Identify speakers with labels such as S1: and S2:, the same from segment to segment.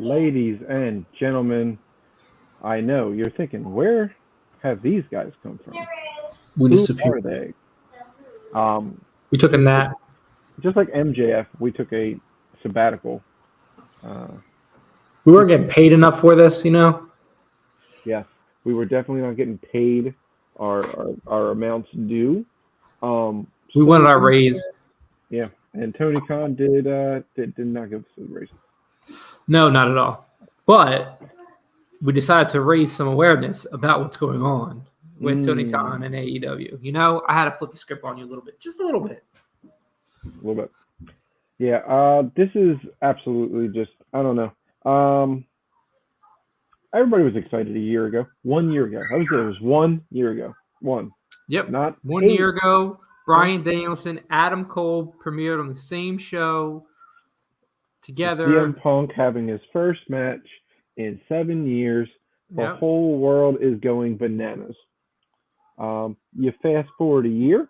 S1: Ladies and gentlemen, I know you're thinking, where have these guys come from?
S2: We
S1: Who
S2: disappeared.
S1: are they? Um,
S2: We took a
S1: just like
S2: nap.
S1: just like MJF, we took a sabbatical. Uh,
S2: We weren't getting paid enough for this, you know.
S1: yes, we were definitely not getting paid our amounts due. Um,
S2: We
S1: so
S2: wanted our raise.
S1: yeah, and Tony Khan did not give us a raise.
S2: No, not at all. But we decided to raise some awareness about what's going on with Tony Khan and AEW. You know, I had to flip the script on you a little bit, just a little bit.
S1: A little bit. Yeah, this is absolutely just I don't know. Everybody was excited a year ago. 1 year ago. I would say it was 1 year ago. One.
S2: Yep.
S1: Not
S2: 1 year
S1: 8.
S2: ago, Bryan Danielson, Adam Cole premiered on the same show together.
S1: CM Punk having his first match in 7 years. The
S2: Yep.
S1: whole world is going bananas. You fast forward a year.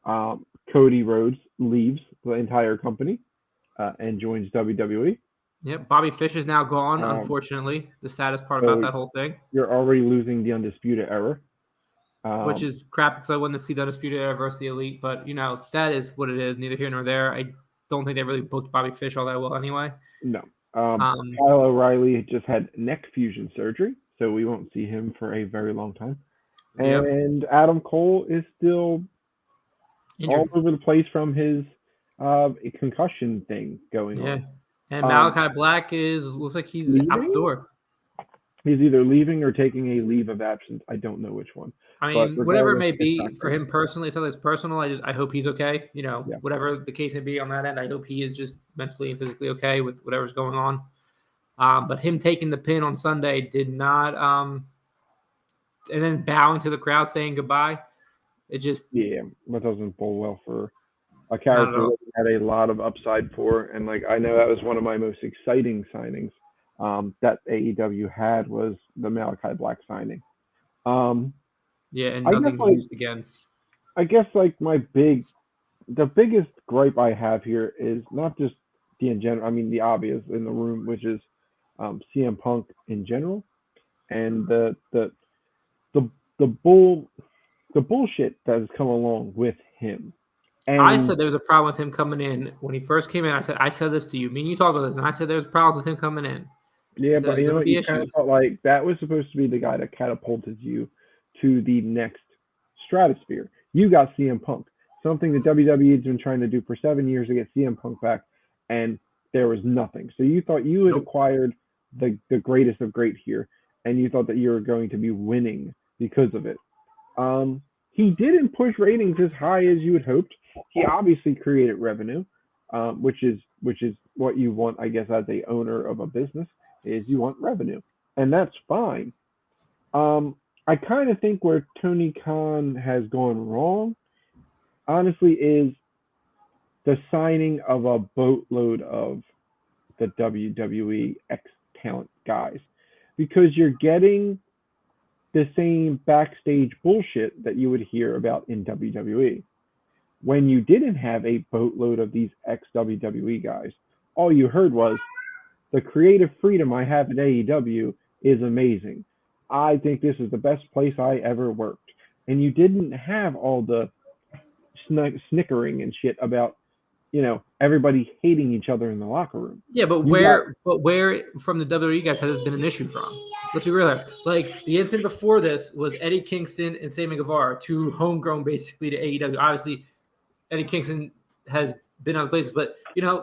S1: Cody Rhodes leaves the entire company and joins WWE.
S2: Yep. Bobby Fish is now gone,
S1: Um,
S2: unfortunately. The saddest part
S1: so
S2: about that whole thing,
S1: you're already losing the Undisputed Era.
S2: which is crap because I wanted to see the Undisputed Era versus the Elite. But, you know, that is what it is. Neither here nor there. I don't think they really booked Bobby Fish all that well anyway.
S1: No. Kyle O'Reilly just had neck fusion surgery, so we won't see him for a very long time.
S2: Yep.
S1: And Adam Cole is still
S2: Injured.
S1: all over the place from his concussion thing going
S2: Yeah.
S1: on.
S2: And Malachi Black looks like he's out the
S1: leaving?
S2: door.
S1: He's either leaving or taking a leave of absence. I don't know which one.
S2: I
S1: But
S2: mean, whatever it may
S1: regardless, it's
S2: be
S1: not
S2: for
S1: good.
S2: him personally, something that's personal. I hope he's okay. You know,
S1: Yeah.
S2: whatever the case may be on that end, I hope he is just mentally and physically okay with whatever's going on. But him taking the pin on Sunday did not, and then bowing to the crowd saying goodbye. It just
S1: Yeah, that doesn't bode well for a
S2: not at
S1: character
S2: all.
S1: that we had a lot of upside for. And like I know that was one of my most exciting signings that AEW had was the Malachi Black signing. Um,
S2: Yeah, and
S1: I guess
S2: nothing
S1: like
S2: used again.
S1: the biggest gripe I have here is not just the obvious in the room, which is CM Punk in general, and the the bull the bullshit that has come along with him. And
S2: I said there was a problem with him coming in when he first came in. I said this to you. Me and you talked about this, and I said there was problems with him coming in.
S1: yeah,
S2: So
S1: but
S2: there's
S1: you know
S2: going to
S1: what?
S2: be
S1: You kind of
S2: issues.
S1: felt like that was supposed to be the guy that catapulted you to the next stratosphere. You got CM Punk, something that WWE has been trying to do for 7 years to get CM Punk back, and there was nothing. So you thought you had
S2: Nope.
S1: acquired the greatest of great here, and you thought that you were going to be winning because of it. He didn't push ratings as high as you had hoped. He obviously created revenue, which is what you want, I guess, as a owner of a business, is you want revenue, and that's fine. I kind of think where Tony Khan has gone wrong, honestly, is the signing of a boatload of the WWE X talent guys, because you're getting the same backstage bullshit that you would hear about in WWE. When you didn't have a boatload of these ex WWE guys, all you heard was the creative freedom I have at AEW is amazing. I think this is the best place I ever worked. And you didn't have all the snickering and shit about, everybody hating each other in the locker room.
S2: Yeah, but
S1: You got
S2: where from the WWE guys has this been an issue from? Let's be real here. Like the incident before this was Eddie Kingston and Sammy Guevara, two homegrown basically to AEW. Obviously, Eddie Kingston has been other places, but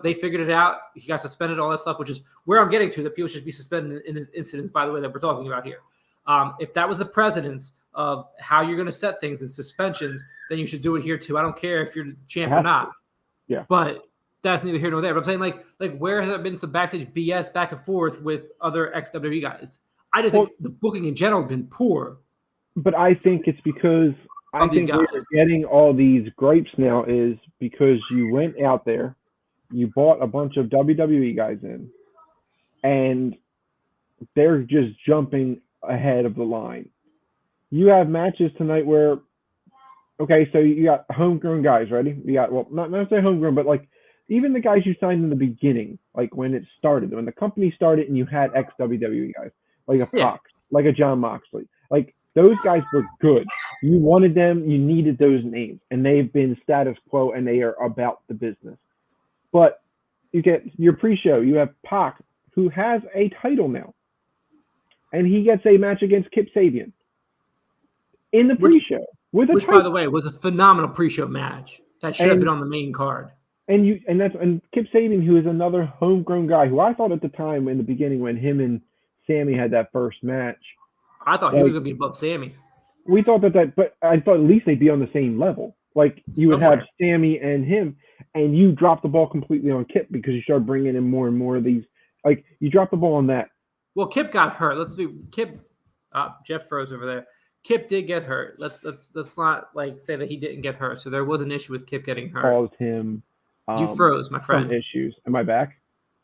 S2: they figured it out. He got suspended, all that stuff, which is where I'm getting to, is that people should be suspended in this incidents, by the way, that we're talking about here. If that was the precedence of how you're going to set things in suspensions, then you should do it here too. I don't care if you're the champ or not.
S1: Yeah.
S2: But that's neither here nor there. But I'm saying, like where has there been some backstage BS back and forth with other ex-WWE guys? I just think the booking in general has been poor.
S1: But I think it's because I think where you're getting all these gripes now is because you went out there, you bought a bunch of WWE guys in, and they're just jumping ahead of the line. You have matches tonight where, okay, so you got homegrown guys, ready? You got, well, not say homegrown, but like even the guys you signed in the beginning, like when it started, when the company started and you had ex WWE guys, like a
S2: Yeah.
S1: Pac, like a John Moxley, like those guys were good. You wanted them, you needed those names, and they've been status quo and they are about the business. But you get your pre-show, you have Pac, who has a title now, and he gets a match against Kip Sabian in the
S2: Which,
S1: pre-show with a
S2: which by the
S1: title.
S2: way, was a phenomenal pre-show match that should have been
S1: And
S2: on the main card.
S1: and Kip Sabian, who is another homegrown guy, who I thought at the time in the beginning when him and Sammy had that first match,
S2: I thought he was
S1: like
S2: going to be above Sammy
S1: we thought but I thought at least they'd be on the same level. Like you would have
S2: somewhere.
S1: Sammy and him, and you dropped the ball completely on Kip because you started bringing in more and more of these. Like you dropped the ball on that.
S2: Well, Kip got hurt. Let's be Kip. Jeff froze over there. Kip did get hurt. Let's not like say that he didn't get hurt. So there was an issue with Kip getting hurt.
S1: Caused him.
S2: You froze, my friend.
S1: Some issues. Am I back?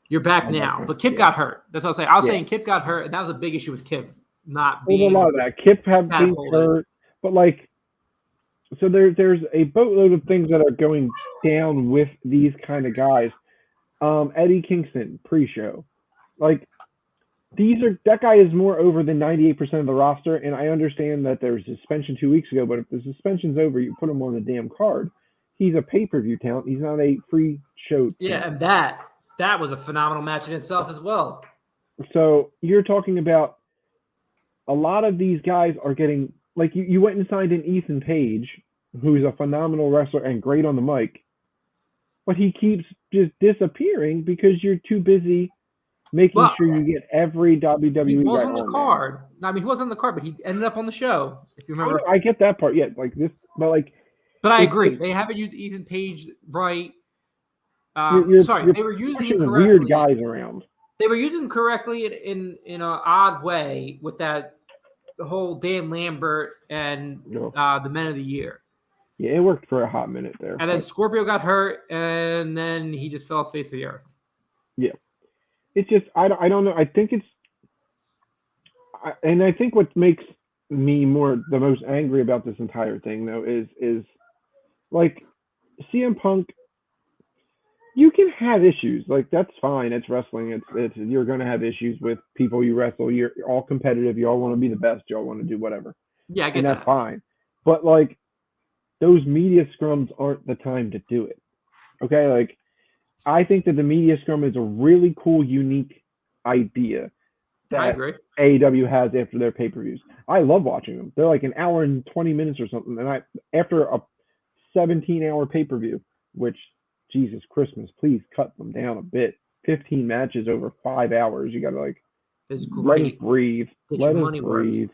S2: You're back now. But Kip got hurt. That's what I was saying. I was saying Kip got hurt, and that was a big issue with Kip not being.
S1: There's a lot of that. Kip had been hurt, but like, so there's a boatload of things that are going down with these kind of guys. Eddie Kingston pre-show, like that guy is more over than 98% of the roster, and I understand that there was suspension 2 weeks ago, but if the suspension's over, you put him on the damn card. He's a pay-per-view talent. He's not a free show talent.
S2: Yeah, and that was a phenomenal match in itself as well.
S1: So you're talking about a lot of these guys are getting, like you went and signed in Ethan Page, who's a phenomenal wrestler and great on the mic, but he keeps just disappearing because you're too busy making sure you get every WWE
S2: he was
S1: guy
S2: on the card. I mean, he was on the card, but he ended up on the show. If you remember,
S1: I get that part. Yeah, like this, but like.
S2: But I agree, they haven't used Ethan Page right.
S1: You're
S2: they were using him correctly.
S1: Weird guys around.
S2: They were using him correctly in an odd way with the whole Dan Lambert and the Men of the Year.
S1: Yeah, it worked for a hot minute there.
S2: And then Scorpio got hurt, and then he just fell off the face of the earth.
S1: Yeah. It's just, I don't know. I think I think what makes me the most angry about this entire thing, though, is like CM Punk, you can have issues. Like, that's fine. It's wrestling. It's you're going to have issues with people you wrestle. You're all competitive. You all want to be the best. You all want to do whatever.
S2: Yeah, I get
S1: that. That's fine. But, like, those media scrums aren't the time to do it. Okay? Like, I think that the media scrum is a really cool, unique idea that AEW has after their pay-per-views. I love watching them. They're like an hour and 20 minutes or something. And after a 17-hour pay-per-view, which, Jesus Christmas, please cut them down a bit. 15 matches over 5 hours. You got to let us breathe. Let us breathe.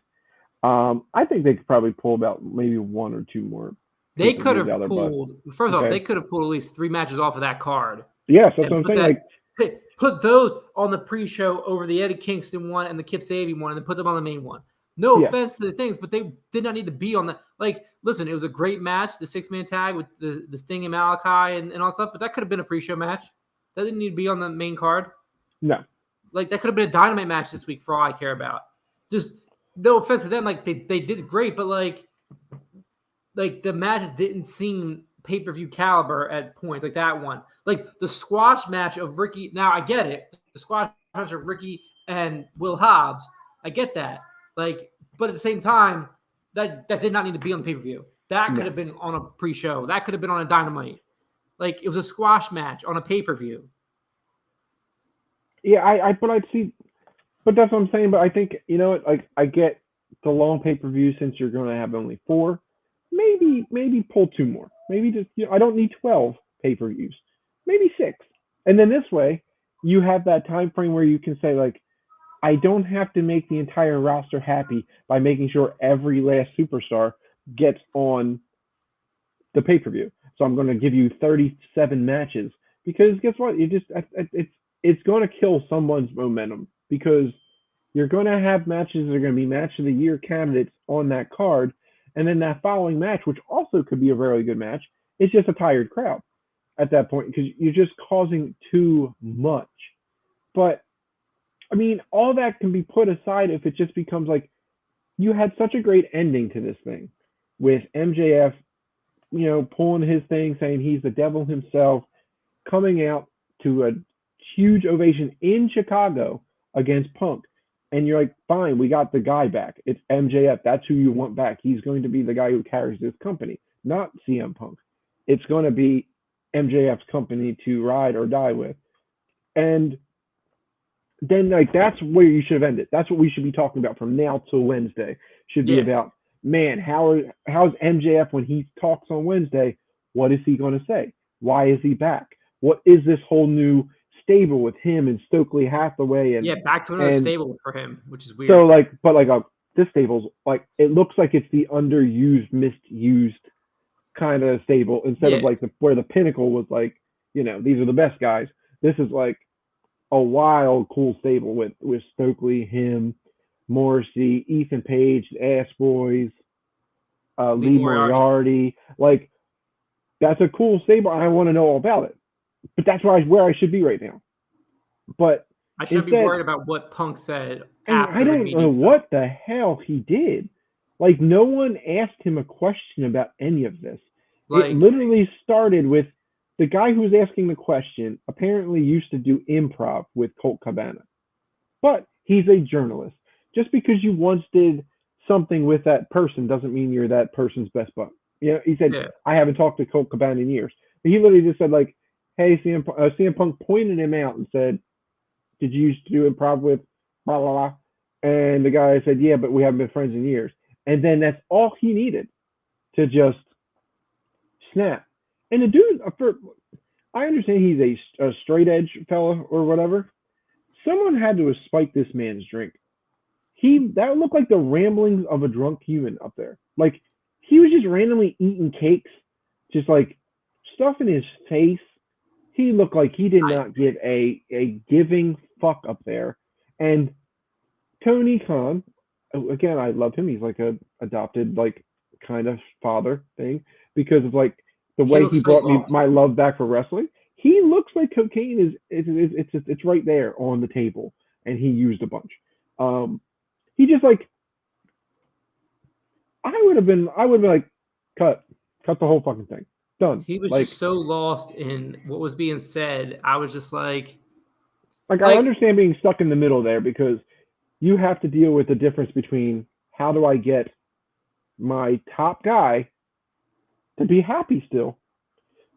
S1: I think they could probably pull about maybe one or two more.
S2: They could have pulled, first off, they could have pulled at least 3 matches off of that card.
S1: Yes, that's what I'm saying.
S2: Put those on the pre-show over the Eddie Kingston one and the Kip Sabian one, and then put them on the main one. No offense to the things, but they did not need to be on that. Like, listen, it was a great match, the 6-man tag with the Sting and Malachi and all stuff, but that could have been a pre-show match. That didn't need to be on the main card.
S1: No.
S2: Like, that could have been a Dynamite match this week for all I care about. Just no offense to them. Like, they did great, but like the matches didn't seem pay-per-view caliber at points like that one. Like the squash match of Ricky. Now I get it. The squash match of Ricky and Will Hobbs. I get that. Like, but at the same time, that did not need to be on the pay-per-view. That could have been on a pre-show. That could have been on a Dynamite. Like, it was a squash match on a pay-per-view.
S1: Yeah, but I'd see. But that's what I'm saying. But I think, you know, like, I get the long pay-per-view since you're going to have only 4. Maybe pull 2 more. Maybe just, I don't need 12 pay-per-views. Maybe 6. And then this way, you have that time frame where you can say, like, I don't have to make the entire roster happy by making sure every last superstar gets on the pay-per-view. So I'm going to give you 37 matches because guess what? It's going to kill someone's momentum because you're going to have matches that are going to be match of the year candidates on that card. And then that following match, which also could be a very good match, is just a tired crowd at that point because you're just causing too much. But, I mean, all that can be put aside if it just becomes like you had such a great ending to this thing with MJF, pulling his thing, saying he's the devil himself. coming out to a huge ovation in Chicago against Punk. And you're like, fine, we got the guy back. It's MJF. That's who you want back. He's going to be the guy who carries this company, not CM Punk. It's going to be MJF's company to ride or die with. And then like that's where you should have ended. That's what we should be talking about from now till Wednesday. Should be about, man, how's MJF when he talks on Wednesday? What is he going to say? Why is he back? What is this whole new stable with him and Stokely Hathaway and
S2: back to another stable for him, which is weird.
S1: So like, but like this stable's like it looks like it's the underused, misused kind of stable instead of like where the Pinnacle was like, these are the best guys. This is like a wild, cool stable with Stokely, him, Morrissey, Ethan Page, the Ass Boys, Lee Moriarty. Like that's a cool stable. I want to know all about it. But that's where I should be right now. But
S2: I shouldn't be worried about what Punk said.
S1: I don't know what the hell he did. Like no one asked him a question about any of this. It literally started with the guy who was asking the question apparently used to do improv with Colt Cabana. But he's a journalist. Just because you once did something with that person doesn't mean you're that person's best bud. He said, I haven't talked to Colt Cabana in years. But he literally just said like, hey, CM Punk pointed him out and said, did you used to do improv with blah, blah, blah? And the guy said, yeah, but we haven't been friends in years. And then that's all he needed to just snap. And the dude, I understand he's a straight edge fella or whatever. Someone had to have spiked this man's drink. That looked like the ramblings of a drunk human up there. Like he was just randomly eating cakes, just like stuff in his face. He looked like he did not give a giving fuck up there. And Tony Khan, again, I love him. He's like a adopted, like kind of father thing because of like the way he brought me my love back for wrestling. He looks like cocaine it's right there on the table, and he used a bunch. He just like I would have been like cut the whole fucking thing. Done.
S2: He was just so lost in what was being said. I was just like
S1: I understand being stuck in the middle there because you have to deal with the difference between how do I get my top guy to be happy still,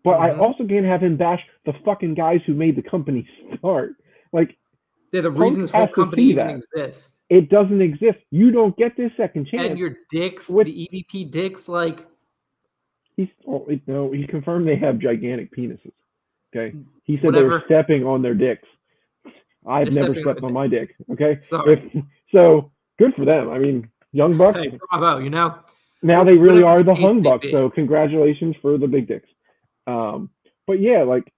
S1: but I also can't have him bash the fucking guys who made the company start. Like
S2: they're the reason this whole company even exists.
S1: It doesn't exist. You don't get this second chance.
S2: And your dicks, the EVP dicks, like.
S1: He confirmed they have gigantic penises. Okay, he said they were stepping on their dicks. I've never stepped on my dick. Okay, so good for them. I mean, Young Bucks.
S2: Hey, bravo!
S1: Now they really are the Hung Bucks. So congratulations for the big dicks. But yeah, like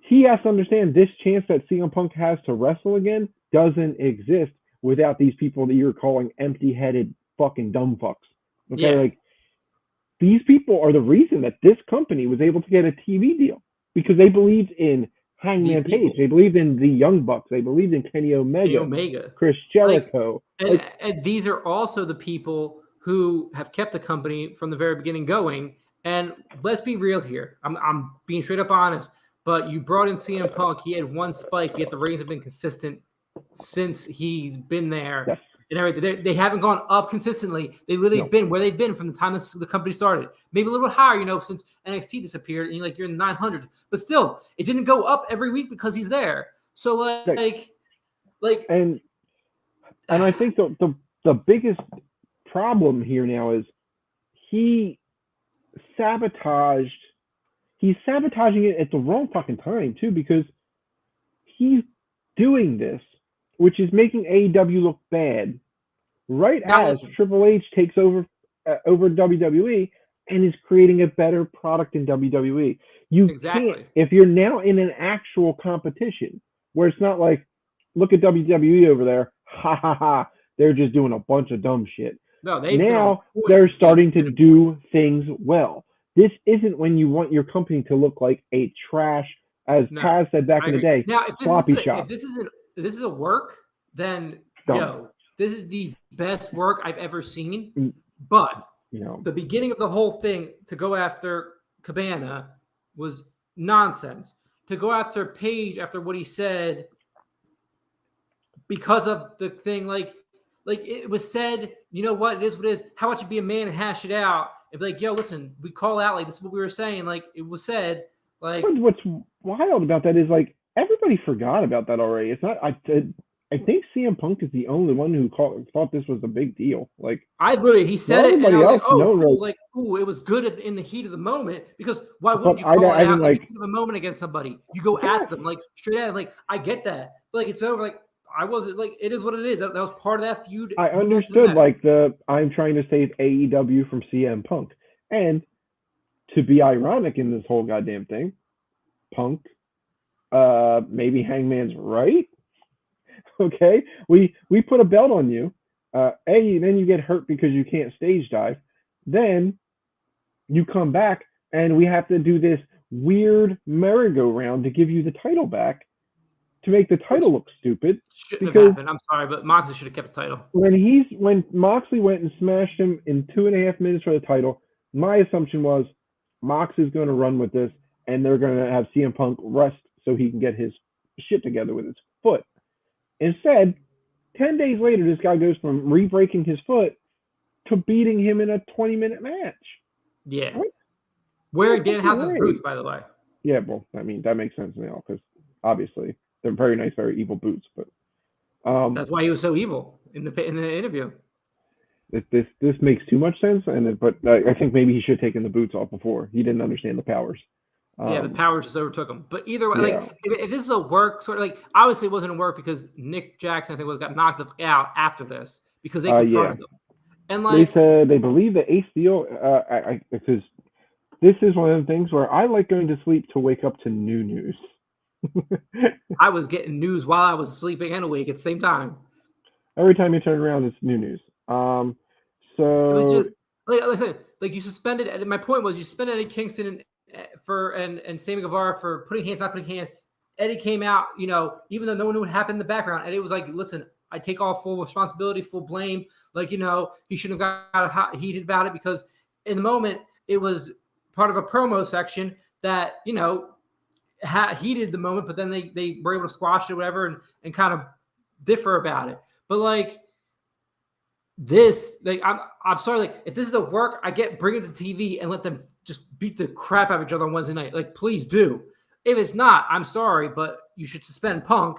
S1: he has to understand this chance that CM Punk has to wrestle again doesn't exist without these people that you're calling empty-headed fucking dumb fucks. Okay, like. These people are the reason that this company was able to get a TV deal because they believed in Hangman Page. They believed in the Young Bucks. They believed in Kenny Omega. Chris Jericho.
S2: And these are also the people who have kept the company from the very beginning going. And let's be real here. I'm being straight up honest. But you brought in CM Punk. He had one spike. Yet the ratings have been consistent since he's been there. Yes. And everything. They haven't gone up consistently. They literally been where they've been from the time the company started. Maybe a little bit higher, since NXT disappeared, and you're in the 900s. But still, it didn't go up every week because he's there. So
S1: and I think the biggest problem here now is he's sabotaging it at the wrong fucking time too, because he's doing this, which is making AEW look bad, right as Triple H takes over WWE and is creating a better product in WWE. You can't, if you're now in an actual competition where it's not like, look at WWE over there, ha ha ha, they're just doing a bunch of dumb shit.
S2: No,
S1: they're starting to do things well. This isn't when you want your company to look like a trash, as Taz said back in the day, sloppy shop.
S2: If this is a work, then this is the best work I've ever seen. But the beginning of the whole thing to go after Cabana was nonsense. to go after Page after what he said because of the thing, like it was said, you know what, it is what it is. How about you be a man and hash it out and be like, yo, listen, we call out, like, this is what we were saying, like, it was said, like,
S1: What's wild about that is like everybody forgot about that already. It's not. I think CM Punk is the only one who thought this was a big deal. Like
S2: he said it, and I
S1: everybody
S2: was
S1: else,
S2: like, oh,
S1: no,
S2: cool,
S1: like,
S2: it was good in the heat of the moment, because why
S1: but
S2: wouldn't you call it
S1: I
S2: out
S1: mean,
S2: in
S1: like,
S2: the heat of a moment against somebody? You go
S1: yeah,
S2: at them, like, straight at, like, I get that, but like, it's over, like, I wasn't, like, it is what it is. That was part of that feud.
S1: I understood like I'm trying to save AEW from CM Punk, and to be ironic in this whole goddamn thing, Punk, maybe Hangman's right. Okay, we put a belt on you. Then you get hurt because you can't stage dive. Then you come back and we have to do this weird merry-go-round to give you the title back to make the title look stupid.
S2: Shouldn't have happened. I'm sorry, but Moxley should have kept the title.
S1: When Moxley went and smashed him in 2.5 minutes for the title, my assumption was Moxley's going to run with this, and they're going to have CM Punk rest so he can get his shit together with his foot. Instead, 10 days later, this guy goes from re-breaking his foot to beating him in a 20-minute match.
S2: Yeah. What? Wearing Danhausen's boots, by the way.
S1: Yeah, well, I mean, that makes sense now, because obviously they're very nice, very evil boots. But
S2: that's why he was so evil in the interview.
S1: This makes too much sense, but I think maybe he should have taken the boots off before. He didn't understand the powers.
S2: Yeah, the powers just overtook him. But either way, like, if this is a work sort of, like, obviously it wasn't a work because Nick Jackson, I think, got knocked out after this because they confronted him. And like,
S1: they said they believe that Ace Steel, because this is one of the things where I like going to sleep to wake up to new news.
S2: I was getting news while I was sleeping and awake at the same time.
S1: Every time you turn around, it's new news. So
S2: it was just like you suspended. And my point was, you suspended Eddie Kingston and Sammy Guevara for putting hands, not putting hands. Eddie came out, you know, even though no one knew what happened in the background. Eddie was like, listen, I take all full responsibility, full blame. Like, you know, he shouldn't have got heated about it because in the moment it was part of a promo section that, you know, heated the moment, but then they were able to squash it or whatever and kind of differ about it. But like this, like, I'm sorry, like, if this is a work, I get bring it to TV and let them just beat the crap out of each other on Wednesday night. Like, please do. If it's not, I'm sorry, but you should suspend Punk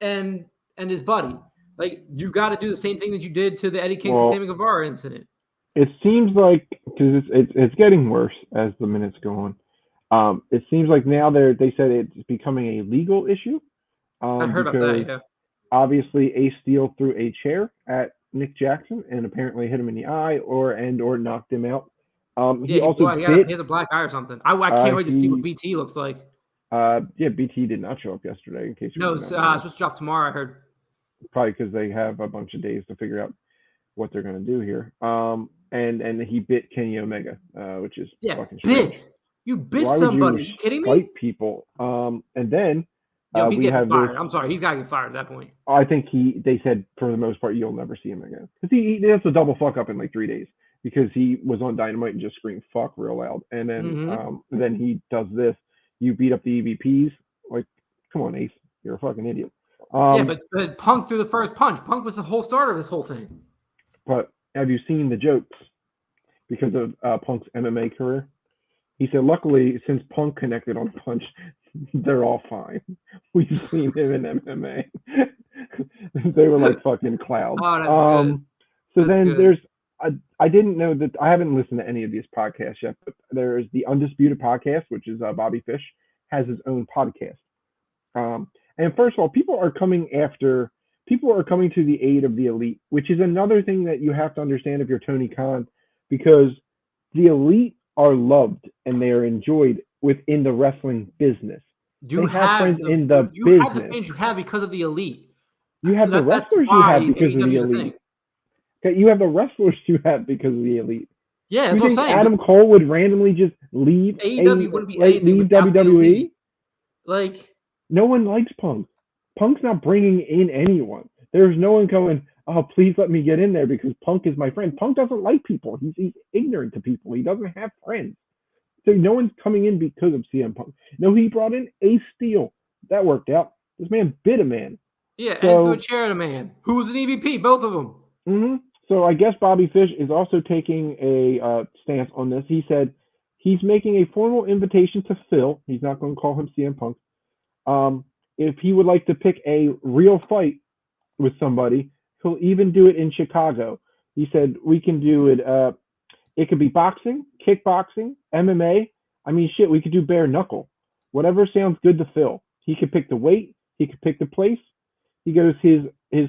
S2: and his buddy. Like, you got to do the same thing that you did to the Eddie Kingston Sammy Guevara incident.
S1: It seems like, because it's getting worse as the minutes go on. It seems like now they said it's becoming a legal issue.
S2: I heard about that. Yeah.
S1: Obviously, Ace Steel threw a chair at Nick Jackson and apparently hit him in the eye or knocked him out. He has
S2: a black eye or something. I can't wait to see what BT looks like.
S1: BT did not show up yesterday. In case
S2: it's supposed to drop tomorrow. I heard.
S1: Probably because they have a bunch of days to figure out what they're going to do here. And he bit Kenny Omega, which is fucking strange.
S2: You bit somebody. Are you kidding me?
S1: Fight people. And then
S2: he's getting fired. I'm sorry, he's got to get fired at that point.
S1: I think they said for the most part you'll never see him again because he has a double fuck up in like 3 days because he was on Dynamite and just screamed fuck real loud, and then then he does this. You beat up the EVPs. Like, come on, Ace, you're a fucking idiot.
S2: But Punk threw the first punch. Punk was the whole starter of this whole thing.
S1: But have you seen the jokes because of Punk's MMA career? He said, luckily, since Punk connected on a punch, they're all fine. We've seen him in MMA. They were like fucking clouds.
S2: Oh, that's good.
S1: So then there's, I didn't know that, I haven't listened to any of these podcasts yet, but there's the Undisputed podcast, which is Bobby Fish, has his own podcast. And first of all, people are coming to the aid of the elite, which is another thing that you have to understand if you're Tony Khan, because the elite are loved and they are enjoyed within the wrestling business.
S2: You have friends in the business. You have the fans you have because of the elite.
S1: You have the wrestlers you have because of the elite. Okay, you have the wrestlers you have because of the elite.
S2: Yeah, that's what I'm saying.
S1: Adam Cole would randomly just leave
S2: AEW wouldn't be anything
S1: leave WWE?
S2: Like,
S1: no one likes Punk. Punk's not bringing in anyone. There's no one going, oh, please let me get in there because Punk is my friend. Punk doesn't like people. He's ignorant to people. He doesn't have friends. So no one's coming in because of CM Punk. No, he brought in Ace Steel. That worked out. This man bit a man.
S2: Yeah, and threw a
S1: So,
S2: chair at a man who was an EVP, both of them.
S1: so I guess Bobby Fish is also taking a stance on this. He said he's making a formal invitation to Phil. He's not going to call him CM Punk. If he would like to pick a real fight with somebody, he'll even do it in Chicago. He said we can do it. It could be boxing, kickboxing, MMA. I mean, shit, we could do bare knuckle. Whatever sounds good to Phil. He could pick the weight. He could pick the place. He goes, his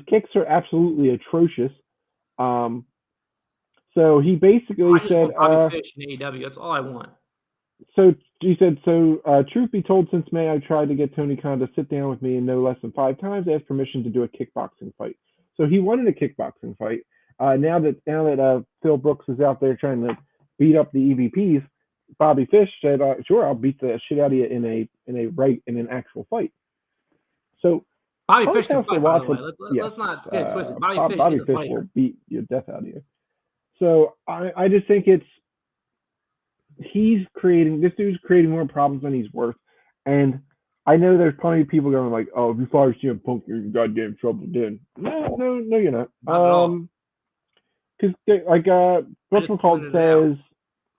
S1: kicks are absolutely atrocious. So he basically
S2: I just
S1: said,
S2: want Bobby Fish in AEW. That's all I want.
S1: So he said, truth be told, since May, I tried to get Tony Khan to sit down with me and no less than 5 times. I asked permission to do a kickboxing fight. So he wanted a kickboxing fight. Now that Phil Brooks is out there trying to beat up the EVPs, Bobby Fish said, "Sure, I'll beat the shit out of you in an actual fight." So
S2: Bobby Fish can fight, by the way. Let's not get it twisted.
S1: Bobby
S2: Fish is a
S1: Fish
S2: fighter.
S1: will beat your death out of you. So I just think this dude's creating more problems than he's worth. And I know there's plenty of people going like, "Oh, if you fire CM Punk, you're in goddamn trouble." Then no, you're not.
S2: Not at all.
S1: Because what's called says,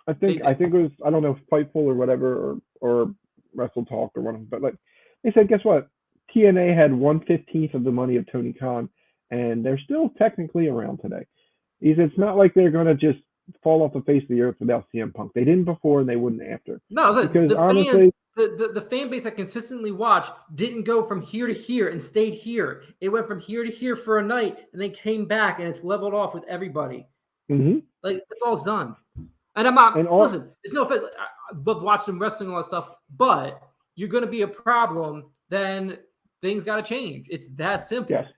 S1: I think it was, I don't know, Fightful or whatever, or Wrestle Talk or whatever, but like they said, guess what? TNA had 1/15 of the money of Tony Khan, and they're still technically around today. He said it's not like they're gonna just fall off the face of the earth without CM Punk. They didn't before, and they wouldn't after.
S2: No,
S1: because
S2: the
S1: honestly,
S2: the fan base that consistently watched didn't go from here to here and stayed here. It went from here to here for a night, and then came back, and it's leveled off with everybody. Like it's all done. And I'm not listen. There's no offense. I love watching wrestling and all that stuff, but you're going to be a problem. Then things got to change. It's that simple.
S1: Yes.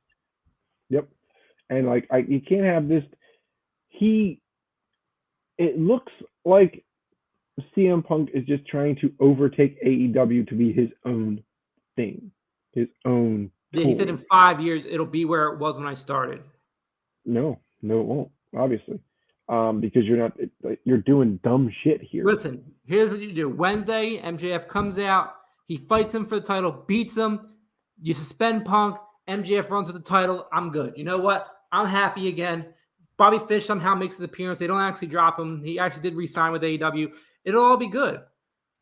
S1: Yep. And like you can't have this. It looks like CM Punk is just trying to overtake AEW to be his own thing, his own.
S2: Yeah, he said in 5 years it'll be where it was when I started.
S1: No, it won't. Obviously, because you're doing dumb shit here.
S2: Listen, here's what you do. Wednesday, MJF comes out. He fights him for the title, beats him. You suspend Punk. MJF runs with the title. I'm good. You know what? I'm happy again. Bobby Fish somehow makes his appearance. They don't actually drop him. He actually did re-sign with AEW. It'll all be good.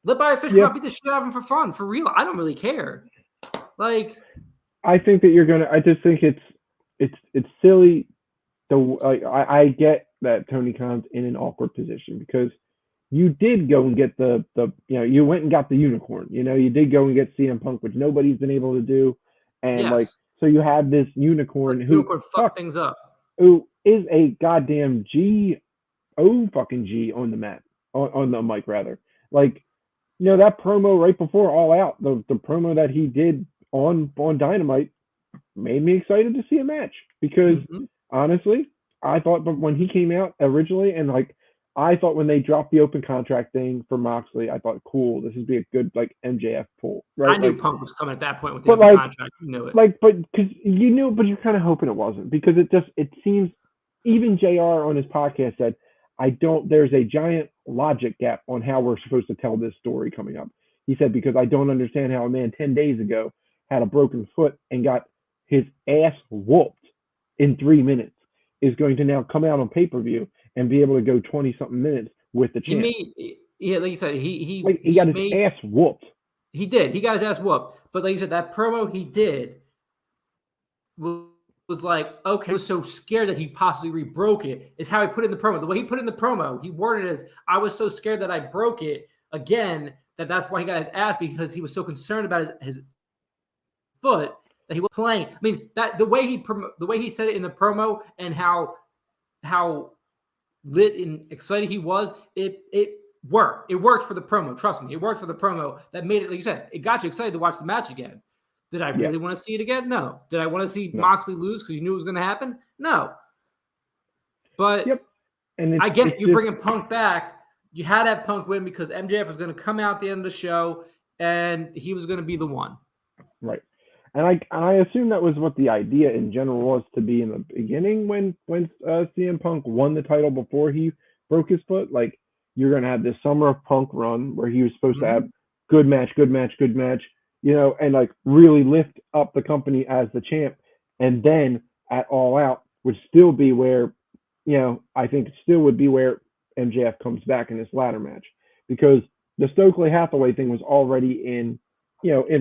S2: Let Bobby Fish beat the shit out of him for fun, for real. I don't really care. Like,
S1: I think that you're gonna. I just think it's silly. I get that Tony Khan's in an awkward position because you did go and get you went and got the unicorn. You did go and get CM Punk, which nobody's been able to do, and so you have this unicorn who
S2: fuck things up.
S1: Who is a goddamn fucking G on the mat, on the mic rather. Like, that promo right before All Out, the promo that he did on Dynamite made me excited to see a match because honestly, I thought when he came out originally and I thought when they dropped the open contract thing for Moxley, I thought, cool, this would be a good MJF pull. Right?
S2: I knew Punk was coming at that point with the open contract. You knew it.
S1: But because you knew, but you're kind of hoping it wasn't because it seems, even JR on his podcast said, there's a giant logic gap on how we're supposed to tell this story coming up. He said, because I don't understand how a man 10 days ago had a broken foot and got his ass whooped in 3 minutes is going to now come out on pay-per-view and be able to go 20-something minutes with the champ.
S2: Like you said, he
S1: got his ass whooped.
S2: He did. He got his ass whooped. But like you said, that promo he did was like, okay, I was so scared that he possibly re-broke it, is how he put in the promo. The way he put in the promo, he worded it as, I was so scared that I broke it again, that's why he got his ass, because he was so concerned about his foot that he was playing. I mean, that the way he said it in the promo and how lit and excited he was, it worked. It worked for the promo. Trust me, it worked for the promo. That made it, like you said, it got you excited to watch the match again. Did I really want to see it again? No. Did I want to see Moxley lose because you knew it was going to happen? No. But and I get it. You bringing Punk back. You had to have Punk win because MJF was going to come out at the end of the show and he was going to be the one.
S1: Right. And I assume that was what the idea in general was to be in the beginning when CM Punk won the title before he broke his foot. Like, you're going to have this Summer of Punk run where he was supposed to have
S2: Mhm.
S1: good match, good match, good match, and like really lift up the company as the champ. And then at All Out would still be where, I think it still would be where MJF comes back in this ladder match because the Stokely Hathaway thing was already in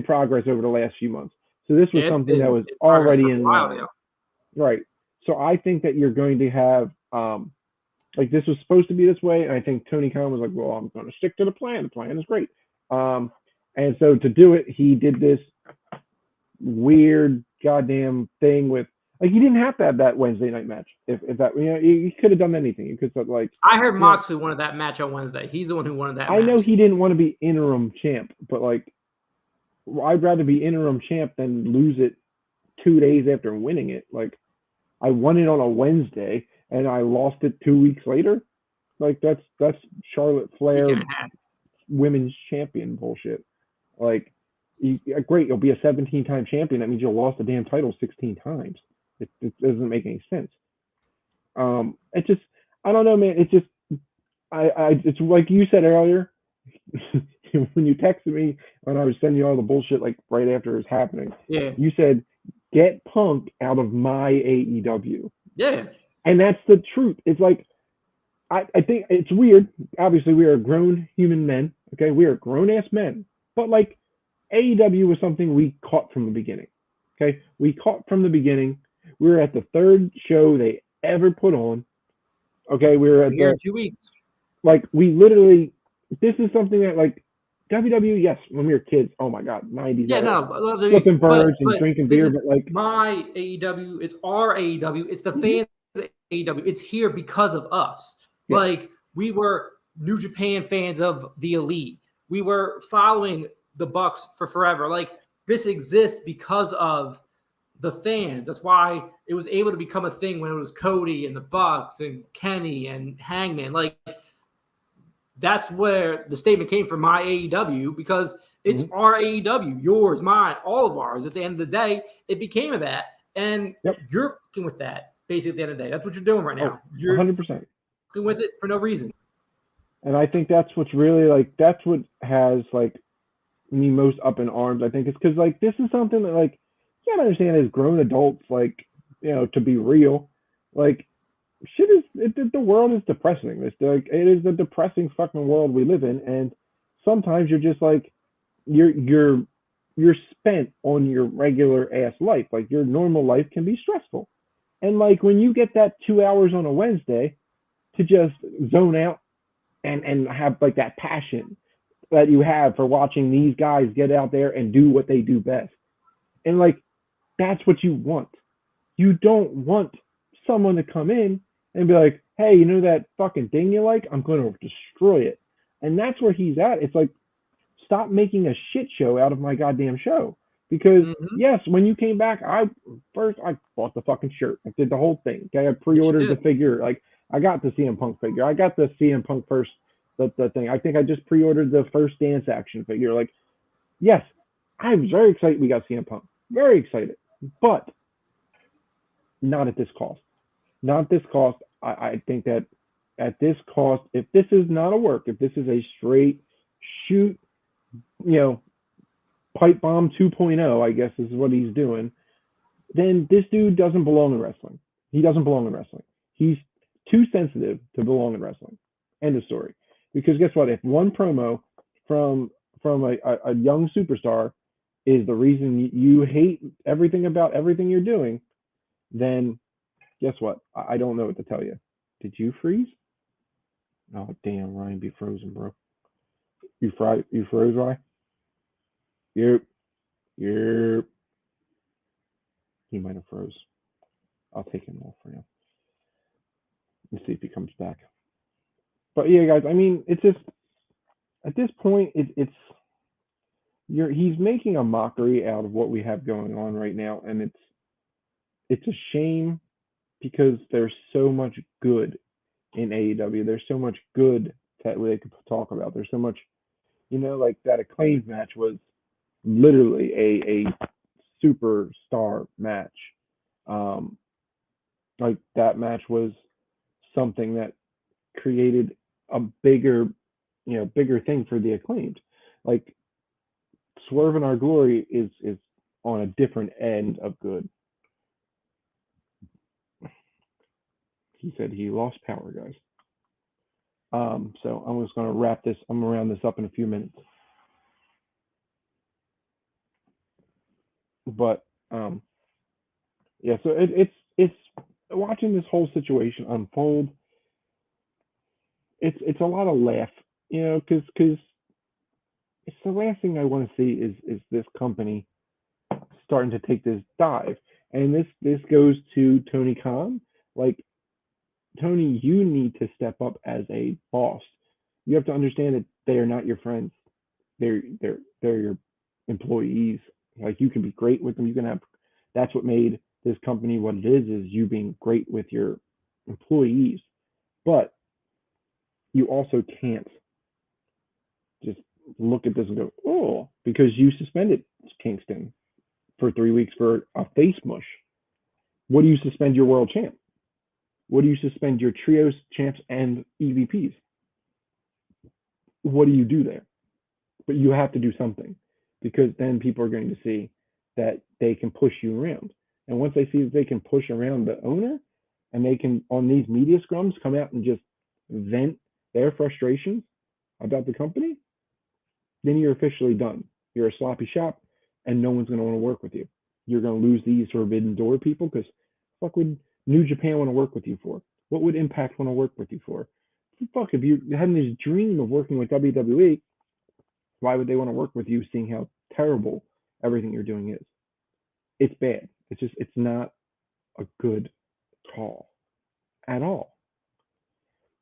S1: progress over the last few months. So this was
S2: Yeah, it's
S1: something that
S2: been
S1: was
S2: in progress for
S1: already
S2: a
S1: in
S2: while
S1: line,
S2: now.
S1: right? So I think that you're going to have like this was supposed to be this way, and I think Tony Khan was like, "Well, I'm going to stick to the plan. The plan is great." Um, and so to do it, he did this weird goddamn thing with like he didn't have to have that Wednesday night match. If that he could have done anything. He could have like
S2: I heard
S1: you know
S2: Moxley wanted that match on Wednesday. He's the one who wanted that
S1: I know
S2: match.
S1: he didn't want to be interim champ, but like I'd rather be interim champ than lose it 2 days after winning it. Like I won it on a Wednesday and I lost it 2 weeks later. Like that's Charlotte
S2: He
S1: Flair
S2: can't have.
S1: women's champion bullshit. Like, great, you'll be a 17-time champion. That means you'll lost the damn title 16 times. It doesn't make any sense. It just, I don't know, man. It just, it's like you said earlier when you texted me when I was sending you all the bullshit like right after it was happening.
S2: Yeah,
S1: You said, "Get Punk out of my AEW,"
S2: yeah,
S1: and that's the truth. It's like I think it's weird. Obviously, we are grown human men. Okay, we are grown ass men. But like AEW was something we caught from the beginning. Okay, we caught from the beginning. We were at the third show they ever put on. Okay, we were
S2: we're
S1: at
S2: here
S1: the
S2: in 2 weeks.
S1: like we literally. This is something that like WWE. Yes, when we were kids. Oh my god, '90s.
S2: Yeah,
S1: Yeah,
S2: no, I love the,
S1: flipping birds and
S2: but
S1: drinking
S2: this
S1: beer.
S2: is
S1: But like,
S2: my AEW. It's our AEW. It's the
S1: mhm,
S2: fans of AEW. It's here because of us.
S1: yes,
S2: Like we were New Japan fans of the Elite. We were following the Bucks for forever. Like this exists because of the fans. That's why it was able to become a thing when it was Cody and the Bucks and Kenny and Hangman. Like that's where the statement came from my AEW because it's
S1: mhm,
S2: our AEW, yours, mine, all of ours. At the end of the day, it became of that. And
S1: yep.
S2: you're fucking with that basically at the end of the day. That's what you're doing right
S1: Oh,
S2: now. You're
S1: 100%.
S2: fucking with it for no reason.
S1: And I think that's what's really like that's what has like me most up in arms. I think it's because like this is something that like you gotta understand as grown adults, like to be real, like shit is the world is depressing. It's like it is a depressing fucking world we live in, and sometimes you're just like you're you're spent on your regular ass life. Like your normal life can be stressful, and like when you get that 2 hours on a Wednesday to just zone out and have like that passion that you have for watching these guys get out there and do what they do best. And like that's what you want. You don't want someone to come in and be like, "Hey, you know that fucking thing you like? I'm going to destroy it." And that's where he's at. It's like stop making a shit show out of my goddamn show. Because
S2: Mm-hmm.
S1: yes, when you came back, I bought the fucking shirt. I did the whole thing. Okay, I
S2: Yes, you
S1: pre-ordered the
S2: did.
S1: figure. Like I got the CM Punk figure. I got the CM Punk first the thing. I think I just pre-ordered the first dance action figure. Like yes, I'm very excited we got CM Punk. Very excited. But not at this cost. Not at this cost. I think that at this cost, if this is not a work, if this is a straight shoot, you know, pipe bomb 2.0, I guess is what he's doing, then this dude doesn't belong in wrestling. He doesn't belong in wrestling. He's too sensitive to belong in wrestling. End of story. Because guess what? If one promo from a young superstar is the reason you hate everything about everything you're doing, then guess what? I don't know what to tell you. Did you freeze? Oh damn, Ryan, be frozen, bro. You froze, Ryan? Yep, yep. He might have froze. I'll take him off for now. Let's see if he comes back. But yeah, guys, I mean, it's just at this point, it's he's making a mockery out of what we have going on right now, and it's a shame because there's so much good in AEW. There's so much good that they could talk about. There's so much, like that acclaimed match was literally a superstar match. Um, like that match was something that created a bigger thing for the Acclaimed. Like Swerve in Our Glory is on a different end of good. He said he lost power, guys. So I'm just gonna wrap this. I'm gonna round this up in a few minutes. But yeah, so it's watching this whole situation unfold. It's a lot of laugh, because it's the last thing I want to see is this company starting to take this dive, and this goes to Tony Khan. Like Tony, you need to step up as a boss. You have to understand that they are not your friends. They're your employees. Like you can be great with them. You can have. That's what made this company what it is you being great with your employees. But you also can't just look at this and go, oh, because you suspended Kingston for 3 weeks for a face mush. What do you suspend your world champ? What do you suspend your trios, champs, and EVPs? What do you do there? But you have to do something because then people are going to see that they can push you around. And once they see that they can push around the owner and they can, on these media scrums, come out and just vent their frustrations about the company, then you're officially done. You're a sloppy shop and no one's going to want to work with you. You're going to lose these forbidden door people because fuck would New Japan want to work with you for? What would Impact want to work with you for? Fuck, if you're having this dream of working with WWE, why would they want to work with you seeing how terrible everything you're doing is? It's bad. It's not a good call at all.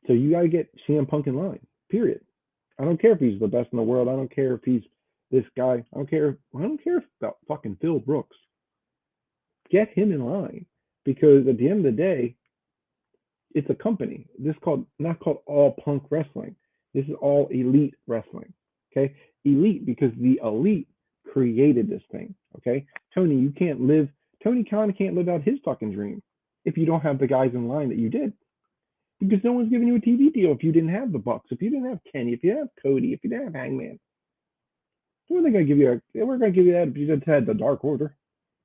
S1: So you got to get CM Punk in line, period. I don't care if he's the best in the world. I don't care if he's this guy. I don't care about fucking Phil Brooks. Get him in line because at the end of the day, it's a company. This is not called All Punk Wrestling. This is All Elite Wrestling. Okay, elite because the elite created this thing. Okay, Tony Khan can't live out his fucking dream if you don't have the guys in line that you did. Because no one's giving you a TV deal if you didn't have the Bucks, if you didn't have Kenny, if you didn't have Cody, if you didn't have Hangman. We're going to give you that if you just had the Dark Order.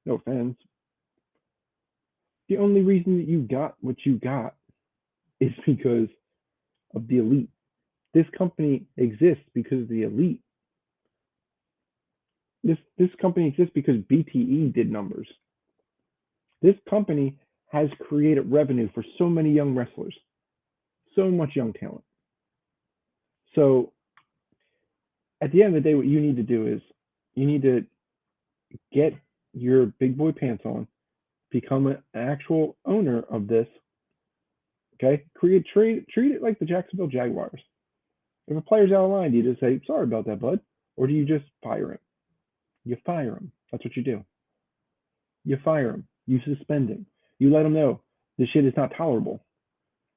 S1: No offense. The only reason that you got what you got is because of the elite. This company exists because of the elite. This company exists because BTE did numbers. This company has created revenue for so many young wrestlers, so much young talent. So at the end of the day, what you need to do is you need to get your big boy pants on, become an actual owner of this. Okay, treat it like the Jacksonville Jaguars. If a player's out of line, do you just say sorry about that, bud, or do you just fire him? You fire him. That's what you do. You fire him. You suspend him. You let him know this shit is not tolerable.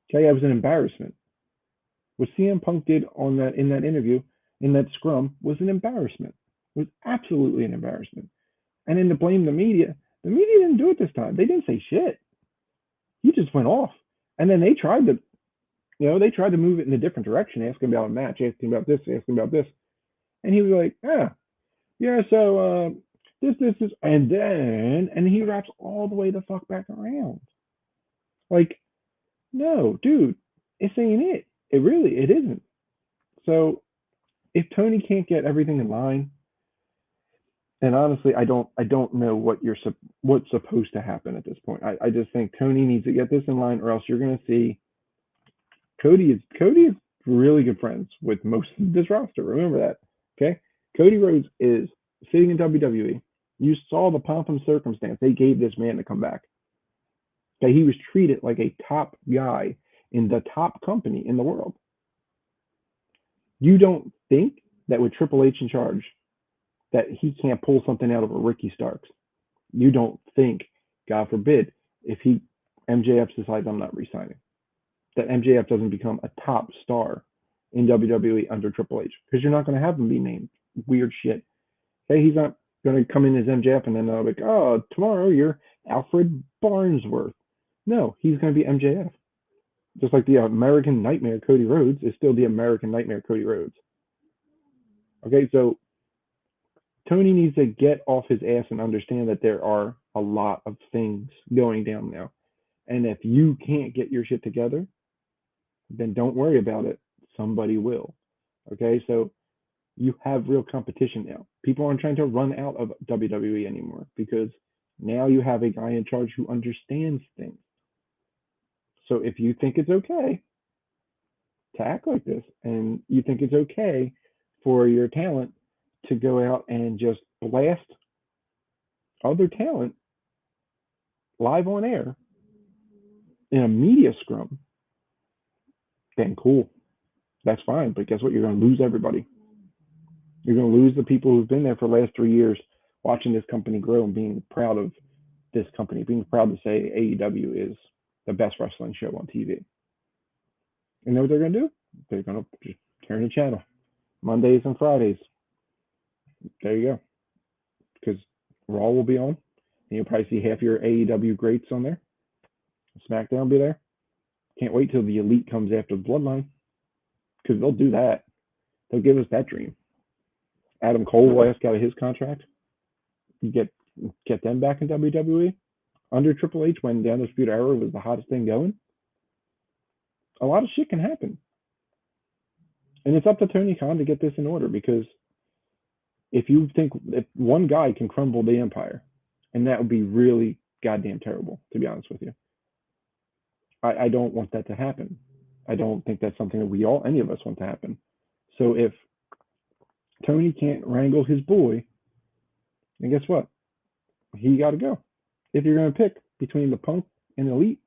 S1: Okay, it was an embarrassment. What CM Punk did in that interview, in that scrum, was an embarrassment. It was absolutely an embarrassment. And then to blame the media didn't do it this time. They didn't say shit. He just went off. And then they tried to move it in a different direction, asking about a match, asking about this. And he was like, yeah, so this, and he wraps all the way the fuck back around. Like, no, dude, this ain't it. It isn't. So if Tony can't get everything in line, and honestly, I don't know what's supposed to happen at this point. I just think Tony needs to get this in line, or else you're going to see Cody is really good friends with most of this roster. Remember that, okay? Cody Rhodes is sitting in WWE. You saw the pomp and circumstance they gave this man to come back. Okay, he was treated like a top guy in the top company in the world. You don't think that with Triple H in charge, that he can't pull something out of a Ricky Starks? You don't think, God forbid, if MJF decides I'm not re-signing, that MJF doesn't become a top star in WWE under Triple H, because you're not going to have him be named weird shit. Okay, he's not going to come in as MJF and then they'll be like, oh, tomorrow you're Alfred Barnsworth. No, he's going to be MJF. Just like the American Nightmare Cody Rhodes is still the American Nightmare Cody Rhodes. Okay, so Tony needs to get off his ass and understand that there are a lot of things going down now. And if you can't get your shit together, then don't worry about it. Somebody will. Okay, so you have real competition now. People aren't trying to run out of WWE anymore because now you have a guy in charge who understands things. So if you think it's okay to act like this and you think it's okay for your talent to go out and just blast other talent live on air in a media scrum, then cool. That's fine. But guess what? You're going to lose everybody. You're going to lose the people who've been there for the last 3 years watching this company grow and being proud of this company, being proud to say AEW is the best wrestling show on TV. You know what they're going to do? They're going to just turn the channel Mondays and Fridays. There you go. Because Raw will be on, and you'll probably see half your AEW greats on there. SmackDown will be there. Can't wait till the Elite comes after the Bloodline, because they'll do that. They'll give us that dream. Adam Cole will ask out of his contract. You get them back in WWE under Triple H when the Undisputed Era was the hottest thing going. A lot of shit can happen. And it's up to Tony Khan to get this in order, because if you think if one guy can crumble the empire, and that would be really goddamn terrible, to be honest with you. I don't want that to happen. I don't think that's something that any of us want to happen. So if Tony can't wrangle his boy, then guess what? He got to go. If you're going to pick between the Punk and Elite,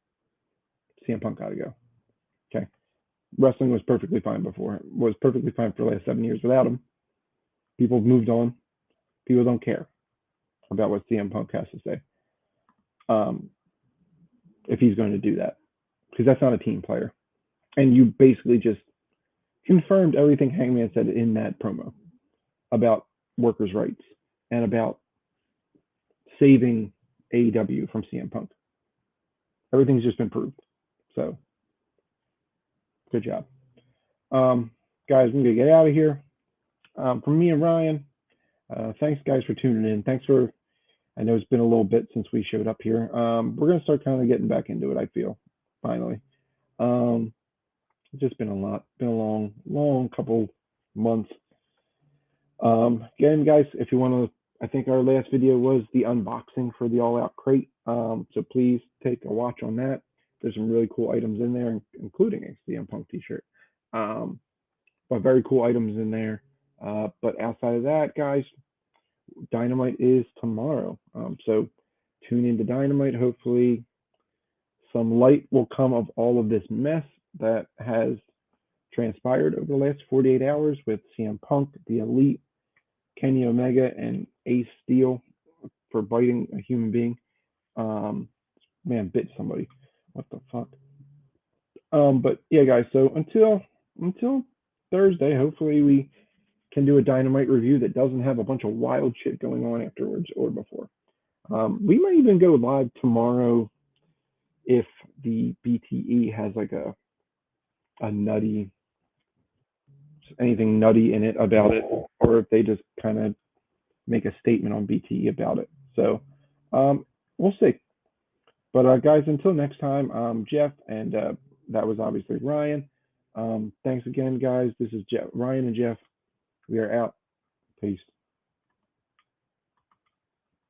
S1: CM Punk got to go. Okay. Wrestling was perfectly fine before. Was perfectly fine for the last 7 years without him. People have moved on. People don't care about what CM Punk has to say. If he's going to do that. Because that's not a team player. And you basically just confirmed everything Hangman said in that promo about workers' rights and about saving AEW from CM Punk. Everything's just been proved. So, good job. Guys, I'm going to get out of here. From me and Ryan, thanks, guys, for tuning in. I know it's been a little bit since we showed up here. We're going to start kind of getting back into it, I feel, finally. It's just been a long couple months. Again, guys, if you want to, I think our last video was the unboxing for the All Out crate. So please take a watch on that. There's some really cool items in there, including a CM Punk t-shirt. But very cool items in there. But outside of that, guys, Dynamite is tomorrow. So tune into Dynamite. Hopefully some light will come of all of this mess that has transpired over the last 48 hours with CM Punk, the Elite, Kenny Omega, and Ace Steel for biting a human being. Man, bit somebody. What the fuck? But yeah, guys, so until Thursday, hopefully we can do a Dynamite review that doesn't have a bunch of wild shit going on afterwards or before. We might even go live tomorrow if the BTE has like a anything nutty in it about it, or if they just kind of make a statement on BTE about it. So we'll see. But guys, until next time, I'm Jeff, and that was obviously Ryan. Thanks again, guys. This is Ryan and Jeff. We are out. Peace.